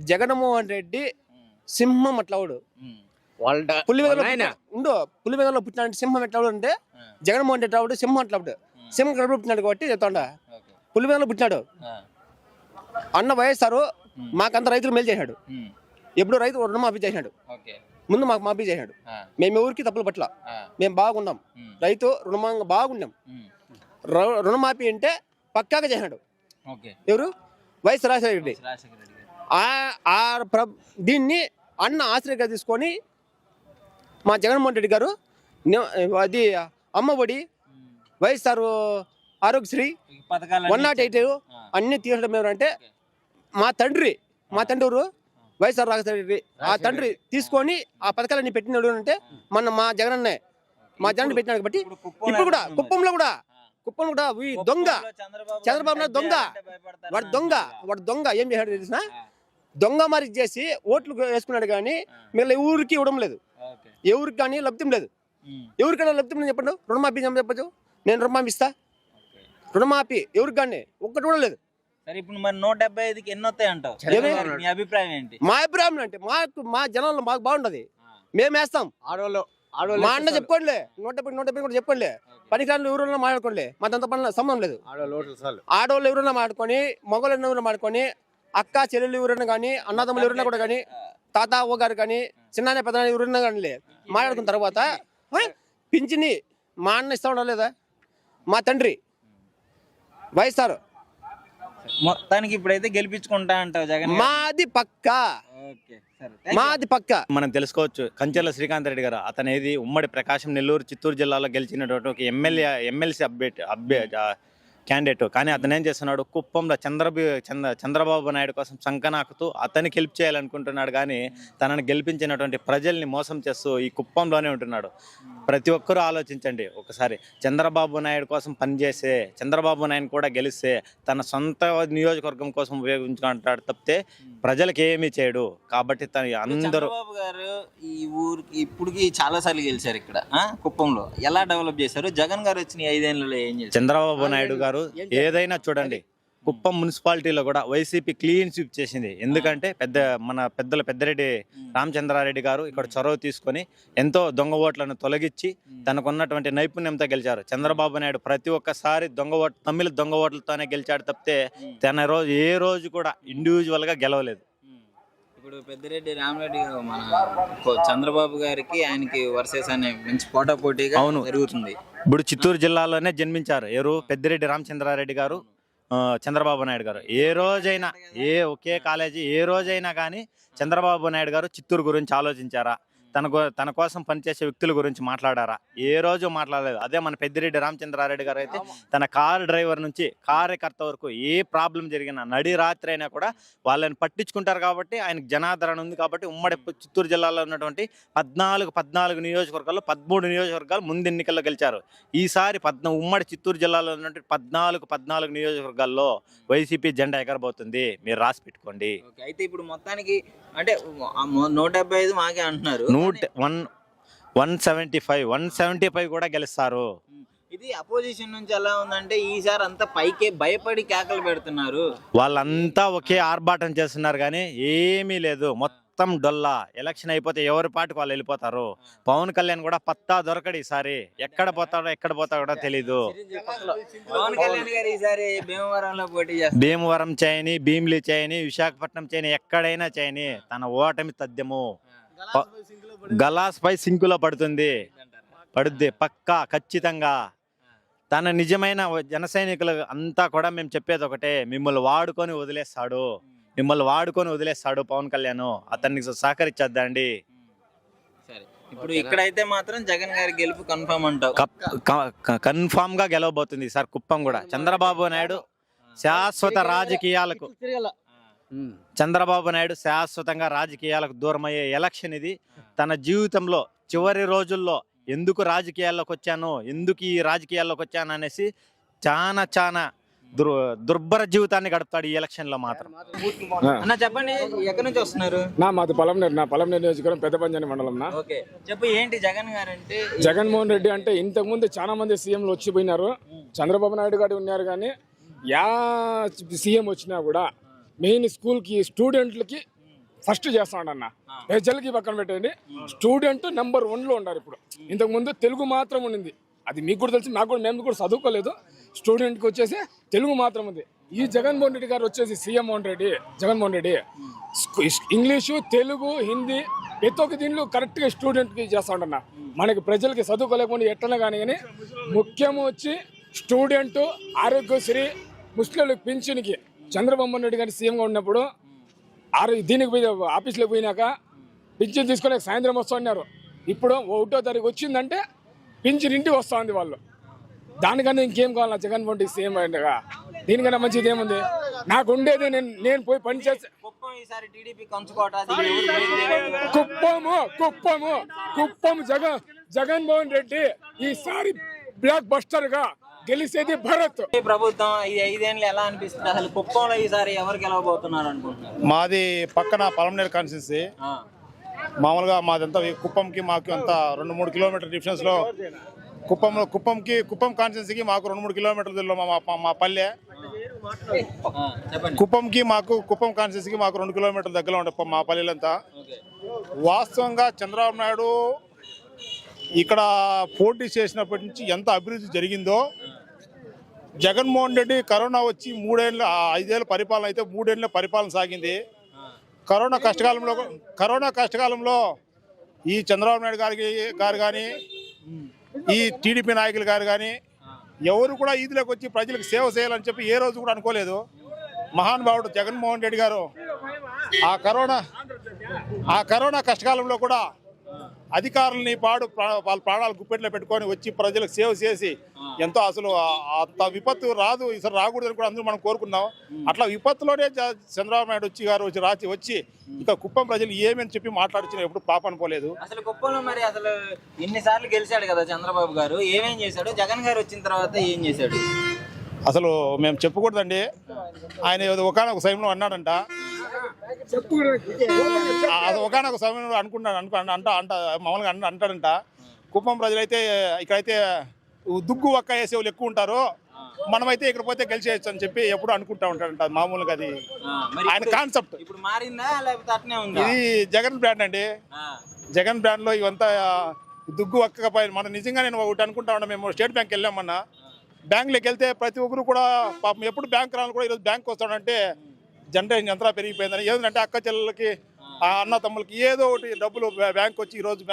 జగన్మోహన్ రెడ్డి సింహం అట్లవాడు. పులివెందులో పుట్టినాడు సింహం ఎట్లవాడు అంటే జగన్మోహన్ రెడ్డి రావుడు సింహం అట్లవాడు. సింహం కడుపు పుట్టినాడు కాబట్టి చెప్తాండా పులివెందులో పుట్టినాడు. అన్న వైఎస్ఆర్ మాకంత రైతులు మేలు చేశాడు. ఎప్పుడు రైతు రుణమాఫీ చేసినాడు. ముందు మాకు మాఫీ చేశాడు. మేము ఎవరికి తప్పులు పట్ల మేము బాగున్నాం. రైతు రుణమాంగా బాగున్నాం. రుణమాఫీ అంటే పక్కాగా చేసినాడు. ఎవరు? వైఎస్ రాజశేఖర రెడ్డి. దీన్ని అన్న ఆశ్రయంగా తీసుకొని మా జగన్మోహన్ రెడ్డి గారు అది అమ్మఒడి, వైఎస్ఆర్ ఆరోగ్యశ్రీ, 108 అన్ని తీసడం ఏమంటే మా తండ్రి ఊరు వైఎస్ఆర్ రాజశేఖర రెడ్డి ఆ తండ్రి తీసుకొని ఆ పథకాలన్నీ పెట్టినాడు అంటే మా జగన్ పెట్టినాడు కాబట్టి ఇప్పుడు కూడా కుప్పంలో కూడా దొంగ చంద్రబాబు నాయుడు వాడు దొంగ ఏం చేశాడు తెలిసిన దొంగ మరి చేసి ఓట్లు వేసుకున్నాడు కానీ మిమ్మల్ని ఊరికి ఇవ్వడం లేదు. ఎవరికి కానీ లబ్ధం లేదు. ఎవరికైనా లబ్ధం లేదు చెప్పండి. రుణమాఫీ చెప్పచ్చు. నేను రుణమాఫీ ఇస్తా. రుణమాఫీ ఎవరికి కానీ ఒక్కటి కూడా లేదు. సరే ఇప్పుడు మరి 175కి ఎన్ని వస్తాయి అంటావు? మీ అభిప్రాయం ఏంటి? మా అభిప్రాయం అంటే మా జనాల్లో మాకు బాగుంటది. మేము వేస్తాం. మా అన్న చెప్పుకోండి 170 కూడా చెప్పండి. పనికిరాళ్ళు ఎవరైనా మాట్లాడుకోండి. మాదంతా పనుల సంబంధం లేదు. ఆడవాళ్ళు ఎవరైనా మాట్లాడుకొని మగవాళ్ళు ఎవరైనా మాట్లాడుకొని అక్క చెల్లెళ్ళు ఎవరైనా కానీ అన్నదమ్ములు ఎవరైనా కూడా కానీ తాత ఓ గారు కానీ చిన్న పెద్ద ఎవరైనా కానీ మాట్లాడుకున్న తర్వాత పింఛని మా అన్న ఇస్తా ఉండాలి లేదా? మా తండ్రి వైఎస్ఆర్ మొత్తానికి ఇప్పుడైతే గెలిపించుకుంటా అంటావు జగన్? మాది పక్కా. మనం తెలుసుకోవచ్చు కంచెల శ్రీకాంత్ రెడ్డి గారు అతనేది ఉమ్మడి ప్రకాశం, నెల్లూరు, చిత్తూరు జిల్లాలో గెలిచినటువంటి ఒక ఎమ్మెల్సీ క్యాండిడేట్. కానీ అతను ఏం చేస్తున్నాడు, కుప్పంలో చంద్రబాబు నాయుడు కోసం సంకనాకుతూ అతన్ని గెలిపి చేయాలనుకుంటున్నాడు. కానీ తనని గెలిపించినటువంటి ప్రజల్ని మోసం చేస్తూ ఈ కుప్పంలోనే ఉంటున్నాడు. ప్రతి ఒక్కరూ ఆలోచించండి ఒకసారి. చంద్రబాబు నాయుడు కోసం పనిచేసే చంద్రబాబు నాయుడు కూడా గెలిస్తే తన సొంత నియోజకవర్గం కోసం ఉపయోగించుకుంటాడు తప్పితే ప్రజలకు ఏమీ చేయడు. కాబట్టి అందరూ గారు ఈ ఊరికి ఇప్పటికి చాలా సార్లు గెలిచారు. ఇక్కడ కుప్పంలో ఎలా డెవలప్ చేశారు? జగన్ గారు వచ్చిన 5 ఏళ్లలో ఏం చేశారు? చంద్రబాబు నాయుడు గారు ఏదైనా చూడండి, కుప్పం మున్సిపాలిటీలో కూడా వైసీపీ క్లీన్ స్వీప్ చేసింది. ఎందుకంటే మన పెద్దరెడ్డి రామచంద్రారెడ్డి గారు ఇక్కడ చొరవ తీసుకొని ఎంతో దొంగ ఓట్లను తొలగించి తనకున్నటువంటి నైపుణ్యంతో గెలిచారు. చంద్రబాబు నాయుడు ప్రతి ఒక్కసారి తమిళ దొంగ ఓట్లతోనే గెలిచాడు తప్పితే ఏ రోజు కూడా ఇండివిజువల్ గా గెలవలేదు. ఇప్పుడు పెద్దిరెడ్డి రామరెడ్డి మన చంద్రబాబు గారికి ఆయనకి వర్సెస్ అనే మంచి పోటాపోటీగా జరుగుతుంది. ఇప్పుడు చిత్తూరు జిల్లాలోనే జన్మించారు ఎవరు? పెద్దిరెడ్డి రామచంద్రారెడ్డి గారు, చంద్రబాబు నాయుడు గారు. ఏ రోజైనా ఒకే కాలేజీ ఏ రోజైనా కానీ చంద్రబాబు నాయుడు గారు చిత్తూరు గురించి ఆలోచించారా? తన కోసం పనిచేసే వ్యక్తుల గురించి మాట్లాడారా? ఏ రోజు మాట్లాడలేదు. అదే మన పెద్దిరెడ్డి రామచంద్రారెడ్డి గారు అయితే తన కారు డ్రైవర్ నుంచి కార్యకర్త వరకు ఏ ప్రాబ్లం జరిగినా నడి రాత్రి అయినా కూడా వాళ్ళని పట్టించుకుంటారు. కాబట్టి ఆయనకు జనాదరణ ఉంది. కాబట్టి ఉమ్మడి చిత్తూరు జిల్లాలో ఉన్నటువంటి 14 నియోజకవర్గాల్లో 13 నియోజకవర్గాలు ముందు ఎన్నికల్లో గెలిచారు. ఈసారి ఉమ్మడి చిత్తూరు జిల్లాలో ఉన్నటువంటి 14 నియోజకవర్గాల్లో వైసీపీ జెండా ఎగరబోతుంది. మీరు రాసి పెట్టుకోండి. అయితే ఇప్పుడు మొత్తానికి అంటే 175 మాకే అంటున్నారు. 175 కూడా గెలుస్తారు. ఇది అపోజిషన్ నుంచి ఎలా ఉందంటే ఈసారి అంతా పైకే భయపడి కేకలు పెడుతున్నారు. వాళ్ళంతా ఒకే ఆర్భాటం చేస్తున్నారు కానీ ఏమీ లేదు. మొత్తం డొల్లా. ఎలక్షన్ అయిపోతే ఎవరి పాటికి వాళ్ళు వెళ్ళిపోతారు. పవన్ కళ్యాణ్ కూడా పత్తా దొరకడు ఈసారి. ఎక్కడ పోతాడో తెలీదు. పవన్ కళ్యాణ్ గారు ఈసారి భీమవరంలో పోటీ చేస్తారు. భీమవరం చేయని, భీమిలి చేయని, విశాఖపట్నం చేయని, ఎక్కడైనా చేయని తన ఓటమి తథ్యము. గలాస్ పై సింకులో పడుద్ది పక్కా ఖచ్చితంగా. తన నిజమైన జన సైనికులు అంతా కూడా మేము చెప్పేది ఒకటే, మిమ్మల్ని వాడుకొని వదిలేస్తాడు పవన్ కళ్యాణ్. అతనికి సహకరించద్దండి. ఇప్పుడు ఇక్కడైతే మాత్రం జగన్ గారి గెలుపు కన్ఫర్మ్ అంటావు? కన్ఫామ్ గా గెలవబోతుంది సార్ కుప్పం కూడా. చంద్రబాబు నాయుడు శాశ్వతంగా రాజకీయాలకు దూరమయ్యే ఎలక్షన్ ఇది. తన జీవితంలో చివరి రోజుల్లో ఎందుకు ఈ రాజకీయాల్లోకి వచ్చాను అనేసి చాలా దుర్భర జీవితాన్ని గడుపుతాడు ఈ ఎలక్షన్ లో మాత్రం. అన్న చెప్పండి, ఎక్కడి నుంచి వస్తున్నారు? మాది పలంనేరు నియోజకవర్గం, పెద్ద పంజాని మండలం. చెప్పు, ఏంటి జగన్ గారు అంటే? జగన్మోహన్ రెడ్డి అంటే ఇంతకు ముందు చాలా మంది సీఎంలు వచ్చిపోయినారు. చంద్రబాబు నాయుడు గారు ఉన్నారు కానీ సీఎం వచ్చినా కూడా మెయిన్ స్కూల్కి స్టూడెంట్లకి ఫస్ట్ చేస్తాడు అన్న. ప్రజలకి పక్కన పెట్టండి, స్టూడెంట్ నెంబర్ 1లో ఉన్నారు ఇప్పుడు. ఇంతకుముందు తెలుగు మాత్రం ఉండింది, అది మీకు కూడా తెలుసు, నాకు కూడా, మేము కూడా చదువుకోలేదు. స్టూడెంట్కి వచ్చేసి తెలుగు మాత్రం ఉంది. ఈ జగన్మోహన్ రెడ్డి గారు వచ్చేసి జగన్మోహన్ రెడ్డి ఇంగ్లీషు, తెలుగు, హిందీ ప్రతి ఒక్క దీనిలో కరెక్ట్గా స్టూడెంట్కి చేస్తాడన్న. మనకి ప్రజలకి చదువుకోలేకుండా ఎట్లనే కానీ ముఖ్యం వచ్చి స్టూడెంట్, ఆరోగ్యశ్రీ, ముస్లింలకు పింఛన్కి చంద్రబాబు నాయుడు గారి సీఎంగా ఉన్నప్పుడు దీనికి పోయి ఆఫీస్లోకి పోయినాక పింఛన్ తీసుకొని సాయంత్రం వస్తూ ఉన్నారు. ఇప్పుడు 1వ తారీఖు వచ్చిందంటే పింఛన్ ఇంటికి వస్తూ ఉంది వాళ్ళు. దానికన్నా ఇంకేం కావాలా జగన్మోహన్ రెడ్డి సీఎం అయ్యాక? దీనికన్నా మంచిది ఏముంది? నాకు ఉండేది నేను పోయి పని చేసి కుప్పము జగన్మోహన్ రెడ్డి ఈసారి బ్లాక్ బస్టర్ గా గెలిచేది భరత్. ప్రభుత్వం 5 ఏళ్ళు ఎలా అనిపిస్తుంది అసలు? కుప్పంలో ఈసారి ఎవరు గెలవబోతున్నారు అనుకుంటున్నారు? మాది పక్కన పలమనేరు కాన్స్టిట్యున్సీ. మామూలుగా మాదంతా కుప్పంకి మాకు అంతా 2-3 కిలోమీటర్ డిఫరెన్స్ లో కుప్పం కాన్స్టిట్యున్సీకి మాకు 2-3 కిలోమీటర్ల మా పల్లె. కుప్పం కాన్స్టిట్యున్సీకి మాకు 2 కిలోమీటర్ల దగ్గరలో ఉంటాయి మా పల్లెలంతా. వాస్తవంగా చంద్రబాబు నాయుడు ఇక్కడ పోటీ చేసినప్పటి నుంచి ఎంత అభివృద్ధి జరిగిందో, జగన్మోహన్ రెడ్డి కరోనా వచ్చి 5 ఏళ్ళ పరిపాలన అయితే 3 ఏళ్ళ పరిపాలన సాగింది. కరోనా కష్టకాలంలో ఈ చంద్రబాబు నాయుడు గారు కానీ, ఈ టీడీపీ నాయకులు గారు కానీ ఎవరు కూడా ఈదులోకి వచ్చి ప్రజలకు సేవ చేయాలని చెప్పి ఏ రోజు కూడా అనుకోలేదు. మహానుభావుడు జగన్మోహన్ రెడ్డి గారు ఆ కరోనా కష్టకాలంలో కూడా అధికారులని వాళ్ళ ప్రాణాలు గుప్పెట్లో పెట్టుకొని వచ్చి ప్రజలకు సేవ చేసి ఎంతో, అసలు అంత విపత్తు రాదు ఈసారి, రాకూడదని కూడా అందరూ మనం కోరుకున్నాం. అట్లా విపత్తులోనే చంద్రబాబు నాయుడు వచ్చి ఇంకా కుప్పం ప్రజలు ఏమని చెప్పి మాట్లాడుతున్నా ఎప్పుడు పాపని పోలేదు. అసలు కుప్పంలో మరి అసలు ఎన్నిసార్లు గెలిచాడు కదా చంద్రబాబు గారు, ఏమేం చేశాడు? జగన్ గారు వచ్చిన తర్వాత ఏం చేశాడు? అసలు మేము చెప్పకూడదండి. ఆయన ఒకనొక సమయంలో అన్నాడంట, ఒకనొక సమయంలో మామూలుగా అంటాడంట, కుప్పం ప్రజలైతే ఇక్కడైతే దుగ్గు ఒక్క వేసే వాళ్ళు ఎక్కువ ఉంటారు, మనమైతే ఇక్కడ పోతే గెలిచేయచ్చు అని చెప్పి ఎప్పుడు అనుకుంటా ఉంటాడంట. మామూలుగా అది ఆయన కాన్సెప్ట్. ఇప్పుడు మారిందా లేకపోతే అట్నే ఉందా? ఇది జగన్ బ్రాండ్ అండి. జగన్ బ్రాండ్ లో ఇవంతా దుగ్గు ఒక్క పైన మనం నిజంగా నేను ఒకటి అనుకుంటా ఉన్నా. మేము స్టేట్ బ్యాంక్ వెళ్ళామన్నా, బ్యాంకులోకి వెళ్తే ప్రతి ఒక్కరు కూడా పాపం ఎప్పుడు బ్యాంక్ రావాలి కూడా ఈరోజు బ్యాంక్ వస్తాడంటే జనరేషన్ ఎంత పెరిగిపోయిందని. ఏదంటే అక్క చెల్లెలకి, అన్న తమ్ములకి ఏదో ఒకటి డబ్బులు బ్యాంక్ వచ్చి ఈరోజు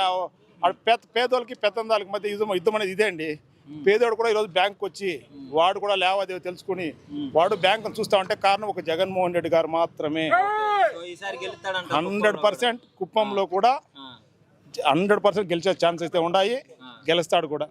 పేదోళ్ళకి పెత్తందాలకి మధ్య యుద్ధం అనేది ఇదే అండి. పేదోడు కూడా ఈరోజు బ్యాంక్ వచ్చి వాడు కూడా లేవాదేవి తెలుసుకుని వాడు బ్యాంక్ చూస్తా ఉంటే కారణం ఒక జగన్మోహన్ రెడ్డి గారు మాత్రమే. 100% కుప్పంలో కూడా 100% గెలిచే ఛాన్స్ అయితే ఉన్నాయి, గెలుస్తాడు కూడా.